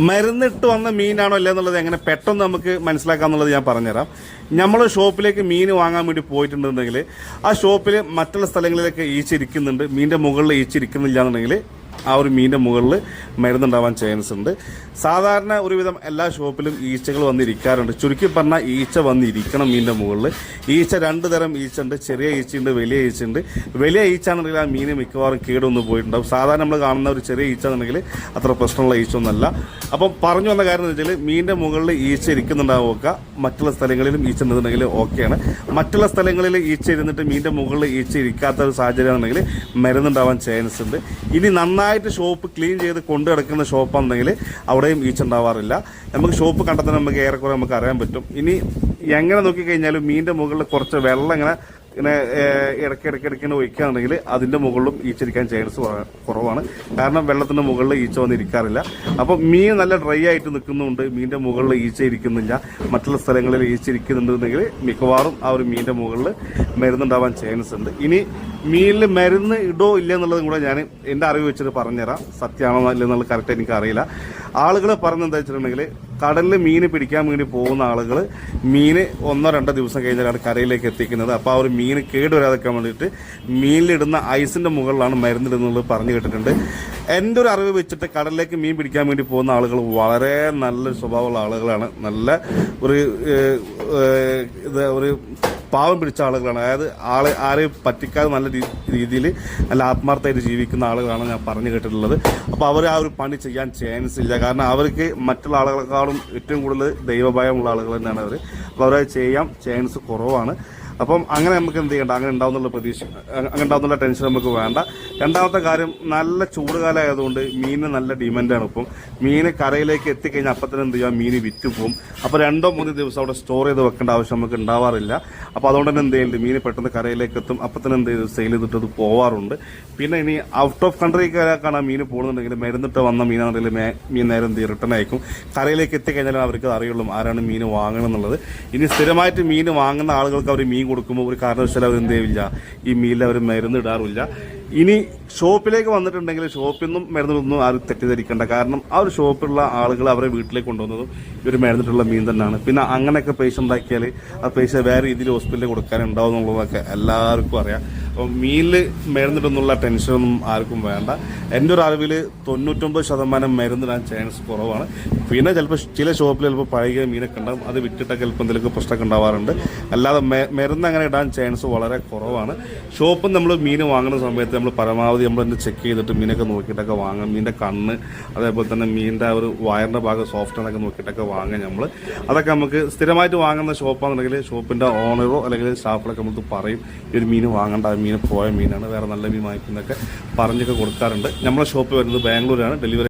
മരുന്നിട്ട് വന്ന മീനാണോ അല്ല എന്നുള്ളത് എങ്ങനെ പെട്ടെന്ന് നമുക്ക് മനസ്സിലാക്കാമെന്നുള്ളത് ഞാൻ പറഞ്ഞുതരാം. നമ്മൾ ഷോപ്പിലേക്ക് മീൻ വാങ്ങാൻ വേണ്ടി പോയിട്ടുണ്ടെങ്കിൽ ആ ഷോപ്പിൽ മറ്റുള്ള സ്ഥലങ്ങളിലൊക്കെ ഈച്ചിരിക്കുന്നുണ്ട്, മീനിൻ്റെ മുകളിൽ ഈച്ചിരിക്കുന്നില്ല എന്നുണ്ടെങ്കിൽ ആ ഒരു മീനിൻ്റെ മുകളിൽ മരുന്നുണ്ടാവാൻ ചാൻസ് ഉണ്ട്. സാധാരണ ഒരുവിധം എല്ലാ ഷോപ്പിലും ഈച്ചകൾ വന്നിരിക്കാറുണ്ട്. ചുരുക്കി പറഞ്ഞാൽ ഈച്ച വന്നിരിക്കണം മീനിൻ്റെ മുകളിൽ. ഈച്ച രണ്ട് തരം ഈച്ച ഉണ്ട്, ചെറിയ ഈച്ചയുണ്ട്, വലിയ ഈച്ചയുണ്ട്. വലിയ ഈച്ച എന്നുണ്ടെങ്കിൽ ആ മീൻ മിക്കവാറും കേടൊന്ന് പോയിട്ടുണ്ടാവും. സാധാരണ നമ്മൾ കാണുന്ന ഒരു ചെറിയ ഈച്ച എന്നുണ്ടെങ്കിൽ അത്ര പ്രശ്നമുള്ള ഈച്ച ഒന്നല്ല. അപ്പം പറഞ്ഞു വന്ന കാര്യം എന്ന് വെച്ചാൽ മീനിൻ്റെ മുകളിൽ ഈച്ച ഇരിക്കുന്നുണ്ടാവുക, മറ്റുള്ള സ്ഥലങ്ങളിലും ഈച്ച ഉണ്ടെന്നുണ്ടെങ്കിൽ ഓക്കെയാണ്. മറ്റുള്ള സ്ഥലങ്ങളിൽ ഈച്ച ഇരുന്നിട്ട് മീനിൻ്റെ മുകളിൽ ഈച്ച ഇരിക്കാത്ത ഒരു സാഹചര്യം ആണെന്നുണ്ടെങ്കിൽ മരുന്നുണ്ടാവാൻ ചാൻസ് ഉണ്ട്. ഇനി നന്നായിട്ട് ഷോപ്പ് ക്ലീൻ ചെയ്ത് കൊണ്ടു കിടക്കുന്ന ഷോപ്പാണെന്നുണ്ടെങ്കിൽ അവിടെയും ഈച്ച ഉണ്ടാവാറില്ല. നമുക്ക് ഷോപ്പ് കണ്ടെത്താൻ നമുക്ക് ഏറെക്കുറെ നമുക്ക് അറിയാൻ പറ്റും. ഇനി എങ്ങനെ നോക്കിക്കഴിഞ്ഞാലും മീനിൻ്റെ മുകളിൽ കുറച്ച് വെള്ളം ഇങ്ങനെ ഇടയ്ക്കിടയ്ക്കിടയ്ക്കിങ്ങനെ ഒഴിക്കുകയാണെങ്കിൽ അതിൻ്റെ മുകളിലും ഈച്ചിരിക്കാൻ ചാൻസ് കുറവാണ്. കാരണം വെള്ളത്തിൻ്റെ മുകളിൽ ഈച്ച വന്നിരിക്കാറില്ല. അപ്പം മീൻ നല്ല ഡ്രൈ ആയിട്ട് നിൽക്കുന്നുണ്ട്, മീനിൻ്റെ മുകളിൽ ഈച്ച ഇരിക്കുന്നില്ല, മറ്റുള്ള സ്ഥലങ്ങളിൽ ഈച്ച ഇരിക്കുന്നുണ്ടെങ്കിൽ മിക്കവാറും ആ ഒരു മീനിൻ്റെ മുകളിൽ മരുന്നുണ്ടാവാൻ ചാൻസ് ഉണ്ട്. ഇനി മീനിൽ മരുന്ന് ഇടോ ഇല്ല എന്നുള്ളതും കൂടെ ഞാൻ എൻ്റെ അറിവ് വെച്ചിട്ട് പറഞ്ഞുതരാം. സത്യമാണോ ഇല്ലെന്നുള്ള കറക്റ്റ് എനിക്കറിയില്ല. ആളുകൾ പറഞ്ഞെന്താ വെച്ചിട്ടുണ്ടെങ്കിൽ കടലിൽ മീൻ പിടിക്കാൻ വേണ്ടി പോകുന്ന ആളുകൾ മീൻ 1-2 ദിവസം കഴിഞ്ഞാലാണ് കരയിലേക്ക് എത്തിക്കുന്നത്. അപ്പോൾ ആ ഒരു മീൻ കേടുവരാതിരിക്കാൻ വേണ്ടിയിട്ട് മീനിലിടുന്ന ഐസിൻ്റെ മുകളിലാണ് മരുന്നിടുന്നുള്ളത് പറഞ്ഞു കേട്ടിട്ടുണ്ട്. എൻ്റെ ഒരു അറിവ് വെച്ചിട്ട് കടലിലേക്ക് മീൻ പിടിക്കാൻ വേണ്ടി പോകുന്ന ആളുകൾ വളരെ നല്ല സ്വഭാവമുള്ള ആളുകളാണ്. നല്ല ഒരു പാവം പിടിച്ച ആളുകളാണ്. അതായത് ആരെയും പറ്റിക്കാതെ നല്ല രീതിയിൽ നല്ല ആത്മാർത്ഥമായിട്ട് ജീവിക്കുന്ന ആളുകളാണ് ഞാൻ പറഞ്ഞു കേട്ടിട്ടുള്ളത്. അപ്പോൾ അവർ ആ ഒരു പണി ചെയ്യാൻ ചാൻസ് ഇല്ല. കാരണം അവർക്ക് മറ്റുള്ള ആളുകളെക്കാളും ഏറ്റവും കൂടുതൽ ദൈവഭയമുള്ള ആളുകൾ തന്നെയാണ് അവർ. അപ്പോൾ അവരത് ചെയ്യാൻ ചാൻസ് കുറവാണ്. അപ്പം അങ്ങനെ നമുക്ക് എന്ത് ചെയ്യണ്ട, അങ്ങനെ ഉണ്ടാവുന്നുള്ള പ്രതീക്ഷ, അങ്ങനെ ഉണ്ടാവുന്നുള്ള ടെൻഷൻ നമുക്ക് വേണ്ട. രണ്ടാമത്തെ കാര്യം, നല്ല ചൂടുകാലം ആയതുകൊണ്ട് മീനിന് നല്ല ഡിമാൻഡാണ്. ഇപ്പം മീൻ കരയിലേക്ക് എത്തിക്കഴിഞ്ഞാൽ അപ്പം തന്നെ എന്ത് ചെയ്യാം, മീൻ വിറ്റ് പോകും. അപ്പോൾ 2-3 ദിവസം അവിടെ സ്റ്റോർ ചെയ്ത് വെക്കേണ്ട ആവശ്യം നമുക്ക് ഉണ്ടാവാറില്ല. അപ്പോൾ അതുകൊണ്ട് തന്നെ എന്ത് ചെയ്യുന്നുണ്ട്, മീൻ പെട്ടെന്ന് കരയിലേക്ക് എത്തും, അപ്പം തന്നെ എന്ത് ചെയ്ത് സെയിൽ ചെയ്തിട്ട് അത് പോവാറുണ്ട്. പിന്നെ ഇനി ഔട്ട് ഓഫ് കൺട്രിക്കാണ് ആ മീൻ പോകുന്നുണ്ടെങ്കിൽ മരുന്നിട്ട് വന്ന മീനാണെന്നുണ്ടെങ്കിൽ മീൻ നേരം എന്ത് ചെയ്യും, റിട്ടേൺ അയക്കും. കരയിലേക്ക് എത്തിക്കഴിഞ്ഞാലും അവർക്ക് അറിയുള്ളൂ ആരാണ് മീൻ വാങ്ങണം എന്നുള്ളത്. ഇനി സ്ഥിരമായിട്ട് മീൻ വാങ്ങുന്ന ആളുകൾക്ക് അവർ മീൻ കൊടുക്കുമ്പോൾ ഒരു കാരണവശാലും അവർ എന്ത് ചെയ്യില്ല, ഈ മീനിൽ അവർ മരുന്ന് ഇടാറില്ല. ഇനി ഷോപ്പിലേക്ക് വന്നിട്ടുണ്ടെങ്കിൽ ഷോപ്പിൽ നിന്നും മരുന്നൊന്നും ആരും തെറ്റിദ്ധരിക്കേണ്ട. കാരണം ആ ഒരു ഷോപ്പിലുള്ള ആളുകൾ അവരെ വീട്ടിലേക്ക് കൊണ്ടുവന്നതും ഇവർ മരുന്നിട്ടുള്ള മീൻ തന്നെയാണ്. പിന്നെ അങ്ങനെയൊക്കെ പൈസ ഉണ്ടാക്കിയാൽ ആ പൈസ വേറെ രീതിയിൽ ഹോസ്പിറ്റലിൽ കൊടുക്കാനുണ്ടാവും എന്നുള്ളതൊക്കെ എല്ലാവർക്കും അറിയാം. അപ്പം മീനിൽ മരുന്നിടുന്നുള്ള ടെൻഷനൊന്നും ആർക്കും വേണ്ട. എൻ്റെ ഒരു അറിവിൽ 99% മരുന്നിടാൻ ചാൻസ് കുറവാണ്. പിന്നെ ചിലപ്പോൾ ചില ഷോപ്പിൽ ചിലപ്പോൾ പഴകിയ മീനൊക്കെ ഉണ്ടാകും, അത് വിറ്റിട്ടൊക്കെ ചിലപ്പോൾ എന്തെങ്കിലും പ്രശ്നമൊക്കെ ഉണ്ടാവാറുണ്ട്. അല്ലാതെ മരുന്ന് അങ്ങനെ ഇടാൻ ചാൻസ് വളരെ കുറവാണ്. ഷോപ്പിൽ നമ്മൾ മീൻ വാങ്ങുന്ന സമയത്ത് നമ്മൾ പരമാവധി നമ്മൾ തന്നെ ചെക്ക് ചെയ്തിട്ട് മീനൊക്കെ നോക്കിയിട്ടൊക്കെ വാങ്ങാം. മീനിൻ്റെ കണ്ണ്, അതേപോലെ തന്നെ മീനിൻ്റെ ഒരു വയറിൻ്റെ ഭാഗം സോഫ്റ്റ് ആണെന്നൊക്കെ നോക്കിയിട്ടൊക്കെ വാങ്ങാം നമ്മൾ. അതൊക്കെ നമുക്ക് സ്ഥിരമായിട്ട് വാങ്ങുന്ന ഷോപ്പാണെന്നുണ്ടെങ്കിൽ ഷോപ്പിൻ്റെ ഓണറോ അല്ലെങ്കിൽ സ്റ്റാഫിലൊക്കെ നമുക്ക് പറയും, ഈ ഒരു മീൻ വാങ്ങേണ്ട, മീൻ പോയ മീനാണ്, വേറെ നല്ല മീൻ വാങ്ങിക്കുന്നതൊക്കെ പറഞ്ഞൊക്കെ കൊടുക്കാറുണ്ട്. നമ്മളെ ഷോപ്പ് വരുന്നത് ബാംഗ്ലൂരാണ്. ഡെലിവറി